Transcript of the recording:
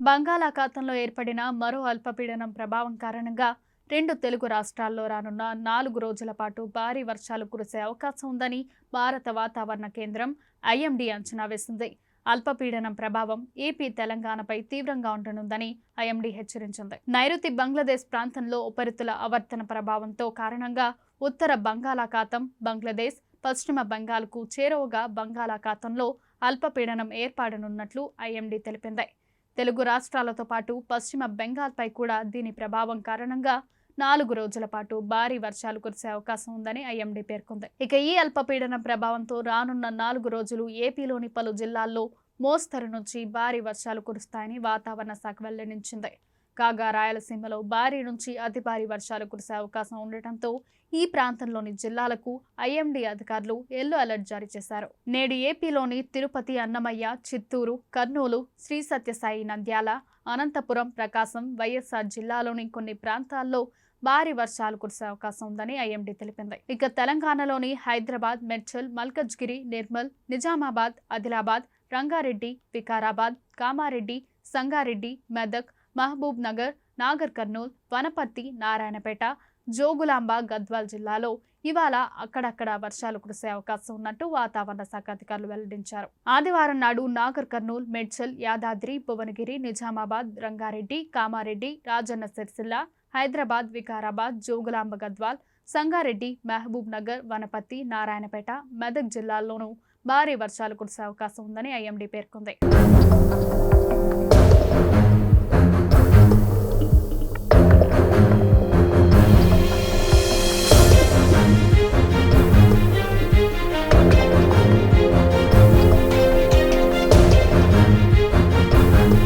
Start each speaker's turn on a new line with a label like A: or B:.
A: బంగాళాఖాతంలో ఏర్పడిన మరో అల్పపీడనం ప్రభావం కారణంగా రెండు తెలుగు రాష్ట్రాల్లో రానున్న 4 రోజుల పాటు భారీ వర్షాలు కురిసే అవకాశం ఉందని భారత వాతావరణ కేంద్రం ఐఎండీ అంచనా వేసింది. అల్పపీడనం ప్రభావం ఏపీ, తెలంగాణపై తీవ్రంగా ఉండనుందని ఐఎండీ హెచ్చరించింది. నైరుతి బంగ్లాదేశ్ ప్రాంతంలో ఉపరితల ఆవర్తన ప్రభావంతో కారణంగా ఉత్తర బంగాళాఖాతం, బంగ్లాదేశ్, పశ్చిమ బెంగాల్కు చేరువగా బంగాళాఖాతంలో అల్పపీడనం ఏర్పడనున్నట్లు ఐఎండీ తెలిపింది. తెలుగు రాష్ట్రాలతో పాటు పశ్చిమ బెంగాల్పై కూడా దీని ప్రభావం కారణంగా 4 రోజుల పాటు భారీ వర్షాలు కురిసే అవకాశం ఉందని ఐఎండీ పేర్కొంది. ఇక ఈ అల్పపీడనం ప్రభావంతో రానున్న 4 రోజులు ఏపీలోని పలు జిల్లాల్లో మోస్తరు నుంచి భారీ వర్షాలు కురుస్తాయని వాతావరణ శాఖ వెల్లడించింది. కాగా రాయలసీమలో భారీ నుంచి అతి భారీ వర్షాలు కురిసే అవకాశం ఉండటంతో ఈ ప్రాంతంలోని జిల్లాలకు ఐఎండీ అధికారులు ఎల్లో అలర్ట్ జారీ చేశారు. నేడు ఏపీలోని తిరుపతి, అన్నమయ్య, చిత్తూరు, కర్నూలు, శ్రీ సత్యసాయి, నంద్యాల, అనంతపురం, ప్రకాశం, వైఎస్ఆర్ జిల్లాలోని కొన్ని ప్రాంతాల్లో భారీ వర్షాలు కురిసే అవకాశం ఉందని ఐఎండీ తెలిపింది. ఇక తెలంగాణలోని హైదరాబాద్, మేడ్చల్, మల్కజ్గిరి, నిర్మల్, నిజామాబాద్, ఆదిలాబాద్, రంగారెడ్డి, వికారాబాద్, కామారెడ్డి, సంగారెడ్డి, మెదక్, మహబూబ్ నగర్, నాగర్ కర్నూల్, వనపర్తి, నారాయణపేట, జోగులాంబ, గద్వాల్ జిల్లాలో ఇవాళ అక్కడక్కడ వర్షాలు కురిసే అవకాశం ఉన్నట్టు వాతావరణ శాఖ అధికారులు వెల్లడించారు. ఆదివారం నాడు నాగర్ కర్నూల్, మేడ్చల్, యాదాద్రి, భువనగిరి, నిజామాబాద్, రంగారెడ్డి, కామారెడ్డి, రాజన్న సిరిసిల్ల, హైదరాబాద్, వికారాబాద్, జోగులాంబ, గద్వాల్, సంగారెడ్డి, మహబూబ్ నగర్, వనపర్తి, నారాయణపేట, మెదక్ జిల్లాల్లోనూ భారీ వర్షాలు కురిసే అవకాశం ఉందని ఐఎండీ పేర్కొంది.